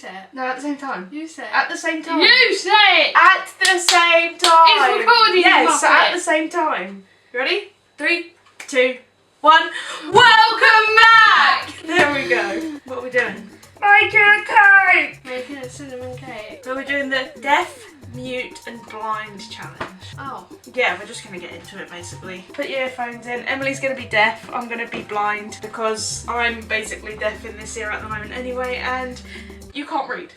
say it. No, at the same time. You say it. At the same time. You say it! At the same time. It's recording. Yes, so at the same time. You ready? 3, 2, 1. Welcome back! There we go. What are we doing? Making a cake! Making a cinnamon cake. So we're doing the deaf, mute and blind challenge. Oh. Yeah, we're just going to get into it basically. Put your earphones in. Emily's going to be deaf. I'm going to be blind because I'm basically deaf in this year at the moment anyway, and you can't read.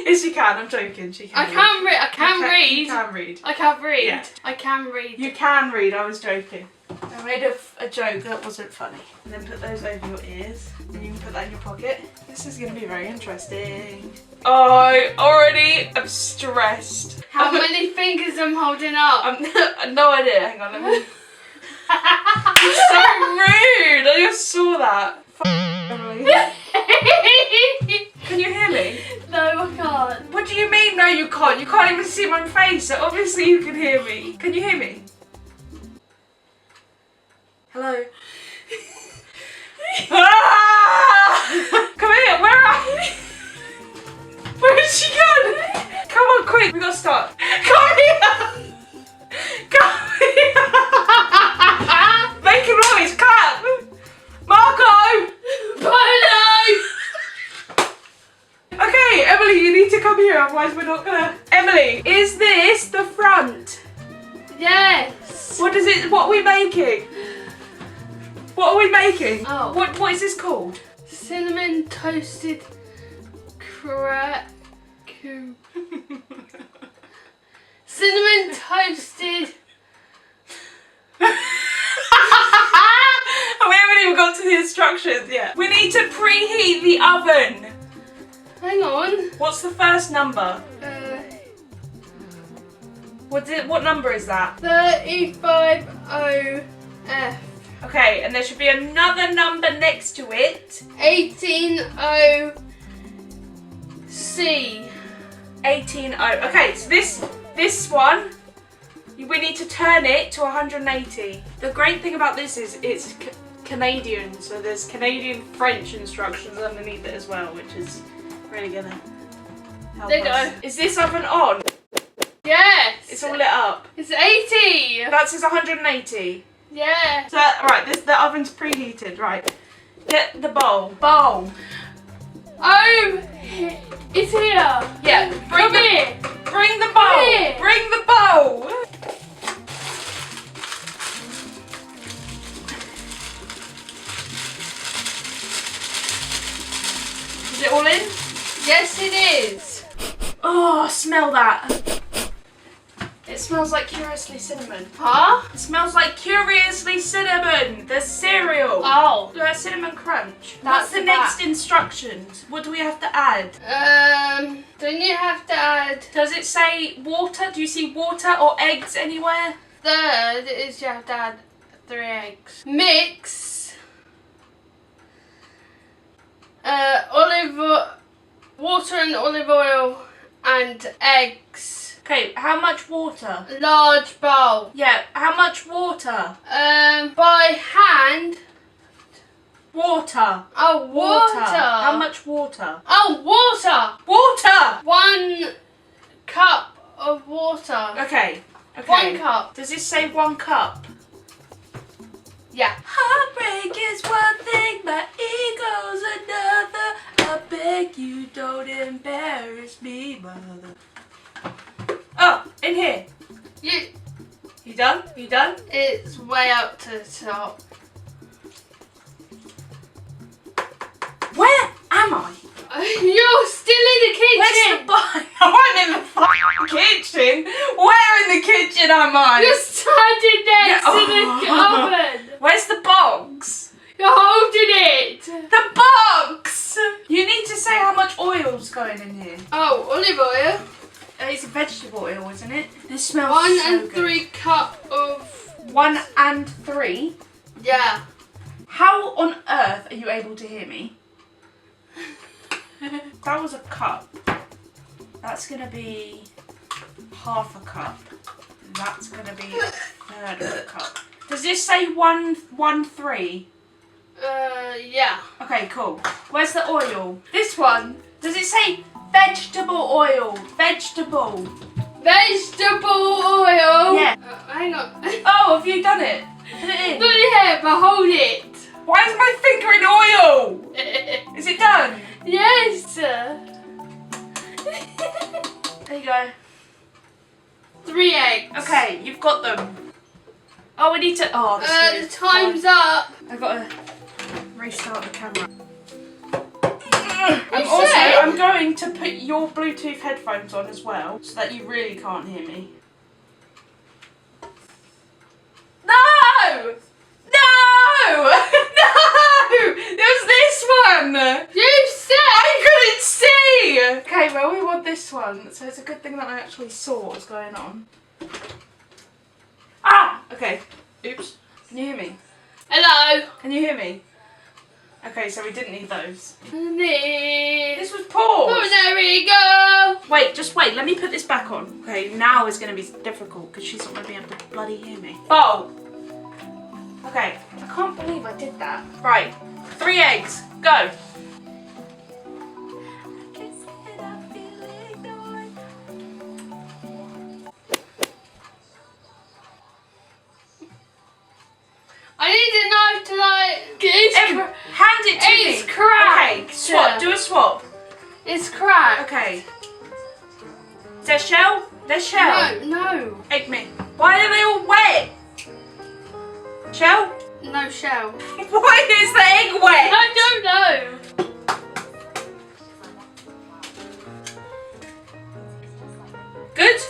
Yes, you can. I'm joking. She can. I can read. I can read. You can read. I can read. Yeah. I can read. You can read. I was joking. I made a joke that wasn't funny. And then put those over your ears. And you can put that in your pocket. This is going to be very interesting. I already am stressed. How many fingers I'm holding up? I'm no idea. Hang on. Let me. You're so rude. I just saw that. Emily. Can you hear me? No, I can't. What do you mean? No, you can't. You can't even see my face. So obviously you can hear me. Can you hear me? Hello. Come here. Where are you? Where is she gone? Come on, quick. We gotta start. Come here. Come here. Make a noise. Clap. Marco. Polo! Okay, Emily, you need to come here, otherwise we're not gonna. Emily, is this the front? Yes. What are we making? What are we making? Oh. What is this called? Cinnamon toasted cinnamon toasted. We haven't even got to the instructions yet. We need to preheat the oven. Hang on. What's the first number? What number is that? 350F. Okay, and there should be another number next to it. 180C. 180. Okay, so this one, we need to turn it to 180. The great thing about this is it's Canadian, so there's Canadian French instructions underneath it as well, which is really gonna help There you us. go. Is this oven on? Yes. It's all lit up. It's 80. That says 180. Yeah. So right, the oven's preheated. Right, get the bowl. Bowl. Oh, it's here. Yeah. Come here. Bring the bowl. Here. Bring the bowl. Is it all in? Yes, it is. Oh, smell that. It smells like Curiously Cinnamon. Huh? It smells like Curiously Cinnamon, the cereal. Oh. Cinnamon Crunch. That's What's the next instructions? What do we have to add? Then you have to add. Does it say water? Do you see water or eggs anywhere? Third is you have to add 3 eggs. Mix. Water and olive oil and eggs. Okay, how much water? Large bowl. Yeah, how much water? By hand. Water. Oh, water. How much water? Oh, water. Water! 1 cup of water. Okay. 1 cup. Does this say 1 cup? Yeah. Heartbreak is one thing, my ego's another. I beg you don't embarrass me, mother. Oh, in here. You done? You done? It's way up to the top. Where am I? You're still in the kitchen. Where's the box? I'm in the fucking kitchen. Where in the kitchen am I? You're standing next Yeah. to the oven. Where's the box? You're holding it. The box! You need to say how much oil's going in here. Oh, olive oil. It's vegetable oil, isn't it? This smells 1 so and good. 3 cup of. 1 and 3? Yeah. How on earth are you able to hear me? That was a cup. That's gonna be half a cup. That's gonna be a third of a cup. Does this say 1, 1, 3? Yeah. Okay, cool. Where's the oil? This one. Does it say vegetable oil? Vegetable. Vegetable oil. Yeah. Hang on. Oh, have you done it? Put it in. Not yet, but hold it. Why is my finger in oil? Is it done? Yes. There you go. 3 eggs. Okay, you've got them. Oh, we need to. Oh, this The time's up. I gotta restart the camera. said- I'm going to put your Bluetooth headphones on as well, so that you really can't hear me. No! No! No! There's this one! You said. I couldn't see! Okay, well, we want this one, so it's a good thing that I actually saw what was going on. Ah! Okay. Oops. Can you hear me? Hello. Can you hear me? Okay, so we didn't need those. This. This was paused! Oh, there we go. Wait, just wait, let me put this back on. Okay, now is going to be difficult because she's not going to be able to bloody hear me. Bowl! Okay, I can't believe I did that. Right, 3 eggs, go! I need a knife to it's hand it to me. It's cracked. Okay, swap, do a swap. It's cracked. Okay. Is there shell? There's shell. No. Egg me. Why are they all wet? Shell? No shell. Why is the egg wet? I don't know. Good?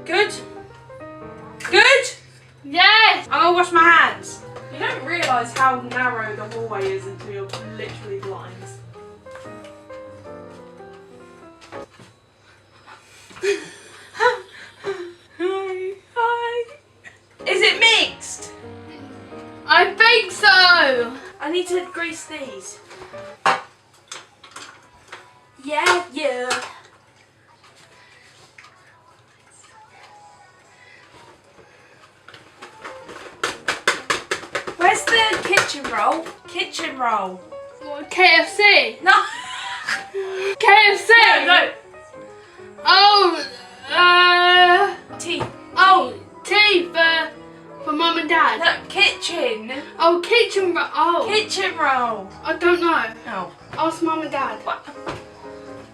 Good? Good? Yes. I'm gonna wash my hands. You don't realise how narrow the hallway is until you're literally blind. Hi. Is it mixed? I think so. I need to grease these. Yeah. Where's the kitchen roll? Kitchen roll. What, KFC? No. KFC. No. Oh. Tea. Oh, tea for mum and dad. No, kitchen. Oh, kitchen. Oh. Kitchen roll. I don't know. No. Ask mum and dad. What?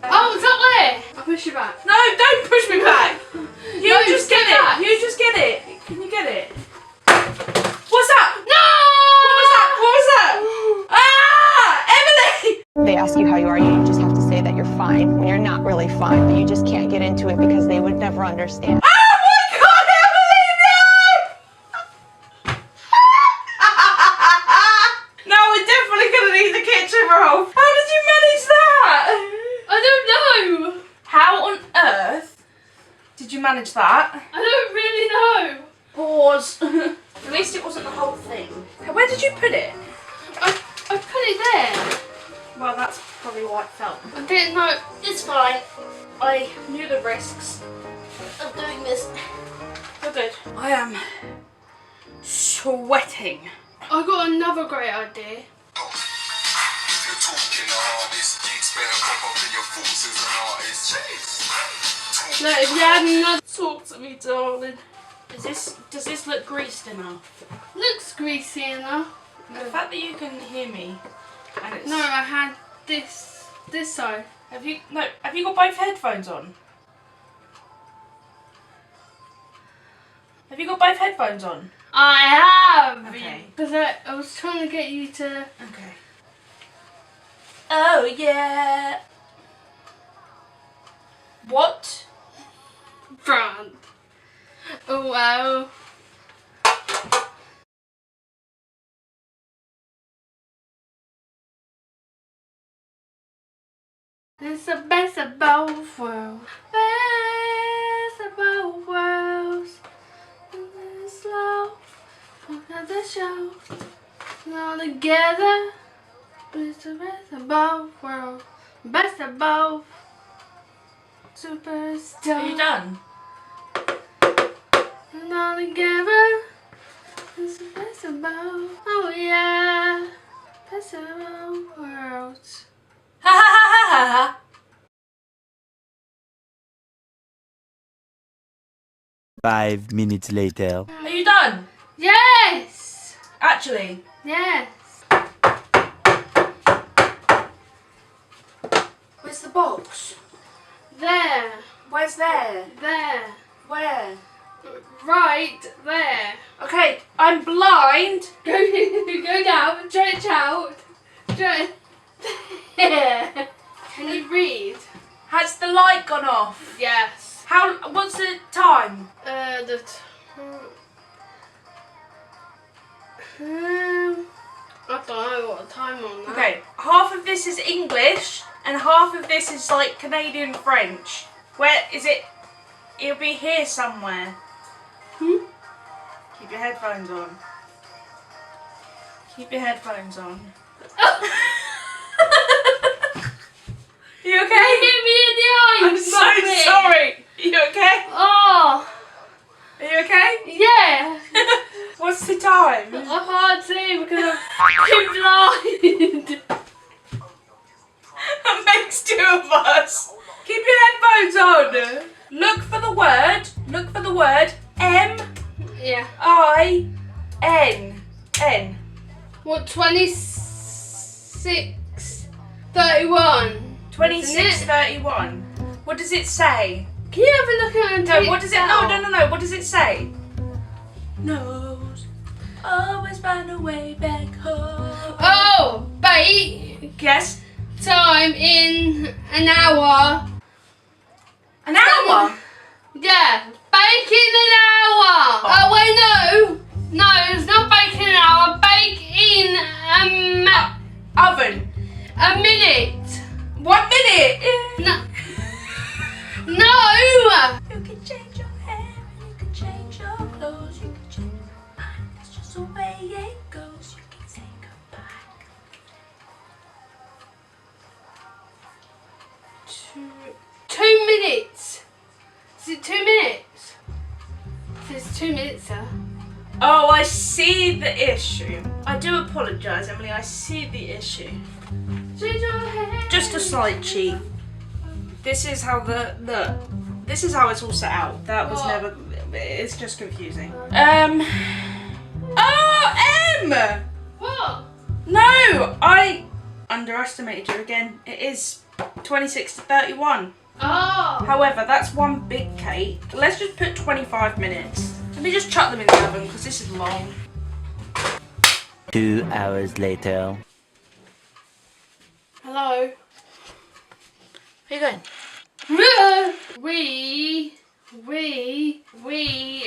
Oh, it's up there. I'll push you back. No, don't push me back. You No, just stay get it. back. You just get it. Can you get it? What's that? No! What was that? What was that? Ah! Emily! They ask you how you are, you just have to say that you're fine when you're not really fine, but you just can't get into it because they would never understand. Oh my God, Emily, no! No, we're definitely gonna need the kitchen roll. How did you manage that? I don't know. How on earth did you manage that? I don't really know. Pause. At least it wasn't the whole thing. Where did you put it? I put it there. Well, that's probably why it fell. I didn't know. It's fine. I knew the risks of doing this. You're good. I am sweating. I got another great idea. Look, if you had another. Talk to me, darling. Does this look greased enough? Looks greasy enough. The fact that you can hear me and it's No, I had this side. Have you got both headphones on? Have you got both headphones on? I have. Okay. Because I was trying to get you to. Okay. Oh yeah. What? Front. Oh wow. It's the best of both worlds. Best of both worlds. Slow. Look at the show. All together. It's the best of both worlds. Best of both. Superstar. Are you done? And all together. There's a place above. Oh yeah. Place above worlds. Ha ha ha ha ha ha. 5 minutes later. Are you done? Yes. Actually. Yes. Where's the box? There. Where's there? There. Where? Right there. Okay, I'm blind. Go down. Stretch out. Stretch. There. Can you read? Has the light gone off? Yes. What's the time? I don't know what time on that. Okay, half of this is English and half of this is like Canadian French. Where is it? It'll be here somewhere. Keep your headphones on. Keep your headphones on. You okay? You hit me in the eye. I'm so sorry. You okay? Oh. Are you okay? Yeah. What's the time? I can't see because I'm blind. That makes two of us. Keep your headphones on. Look for the word M Yeah. I N N. What, 26:31? 26:31. What does it say? Can you have a look at it? No, what does it? No. What does it say? Knows always find a way back home. Oh, bait Yes. time in an hour. An hour. Yeah, bake in an hour. Oh, wait, no, it's not bake in an hour. Bake in Oven. a minute. 1 minute. No. You can change your hair, you can change your clothes, you can change your mind. That's just the way it goes. You can say goodbye. 2 minutes. Is it 2 minutes? It's 2 minutes, sir. Oh, I see the issue. I do apologise, Emily. I see the issue. Change your hair. Just a slight cheat. This is how this is how it's all set out. That was What? never. It's just confusing. Oh, M. What? No, I underestimated you again. It is 26:31. Oh. However, that's one big cake. Let's just put 25 minutes. Let me just chuck them in the oven because this is long. 2 hours later. Hello. Where you going? We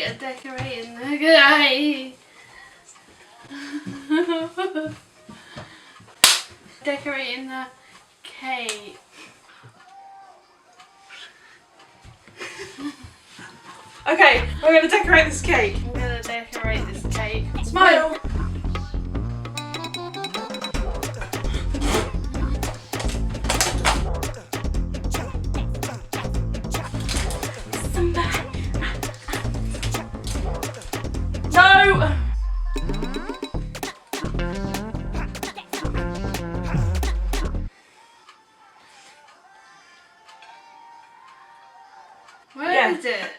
are decorating the day. Decorating the cake. Okay, we're gonna decorate this cake. I'm gonna decorate this cake. Smile. No. Where is it?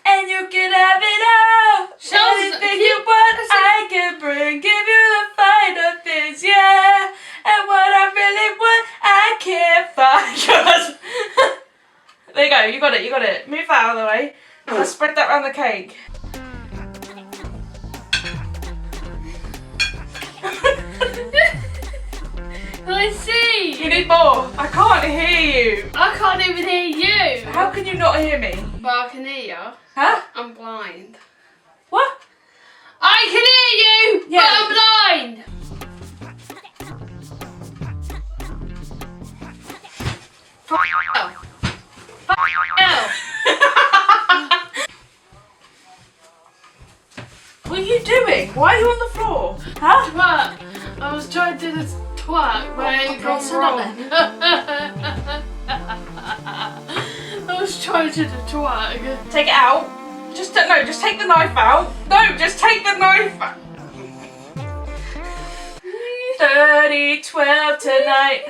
And you can have it all. Shows- Anything you want, I can bring. Give you the finer things, yeah. And what I really want, I can't find. There you go. You got it. Move that out of the way. Let's spread that around the cake. I see. You need more. I can't hear you. I can't even hear you. How can you not hear me? But I can hear you. Huh? I'm blind. What? I can hear you, Yeah. but I'm blind. What are you doing? Why are you on the floor? Huh? Twerk. I was trying to do this twerk, but it okay, got so wrong. not I was trying to do twerk. Take it out. Just take the knife out. No, just take the knife out. 30-12 tonight.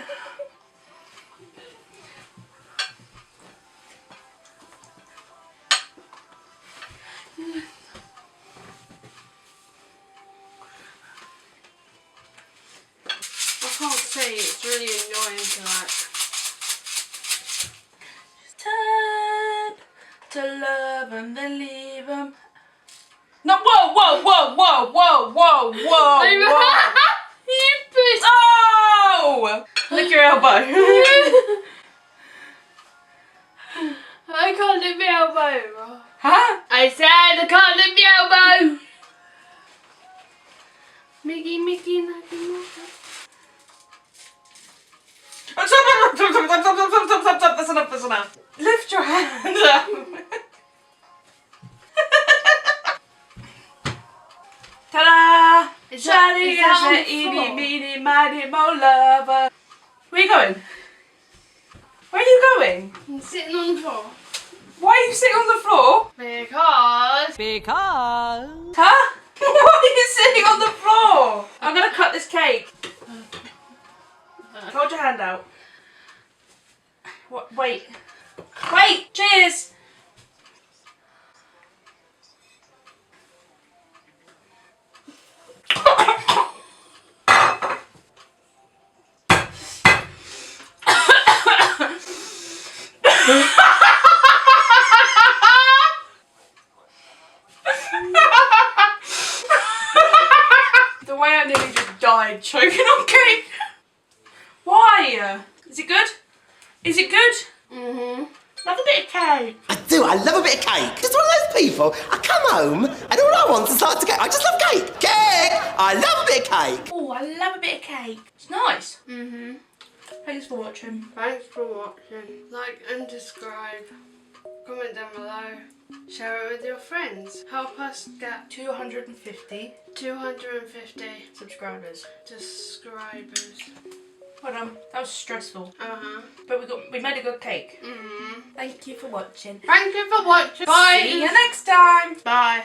I can't say, it's really annoying to like. Turn to love and then leave 'em. No, whoa, whoa, whoa, whoa, whoa, whoa, whoa, whoa. You push. Oh! Lick your elbow. I can't lift my elbow. Huh? I said I can't lift my elbow. Mickey, Nuggy. Stop, that's enough. Lift your hand up. Ta-da! Shiny as an eeny, meeny, miny, mo lover. Where are you going? Where are you going? I'm sitting on the floor. Why are you sitting on the floor? Because. Huh? Why are you sitting on the floor? I'm gonna cut this cake. Hold your hand out. What? Wait. Wait! Cheers! The way I nearly just died choking on cake. Why? Is it good? Is it good? Mm-hmm. Love a bit of cake. I do, I love a bit of cake. Just one of those people, I come home and all I want is start to get, I just love cake. Cake! I love a bit of cake. Oh, I love a bit of cake. It's nice. Mm-hmm. Thanks for watching. Thanks for watching. Like and subscribe. Comment down below. Share it with your friends. Help us get 250 250 subscribers. subscribers. Well done. That was stressful. Uh-huh. But we made a good cake. Mm-hmm. Thank you for watching. Thank you for watching. Bye. See you next time. Bye.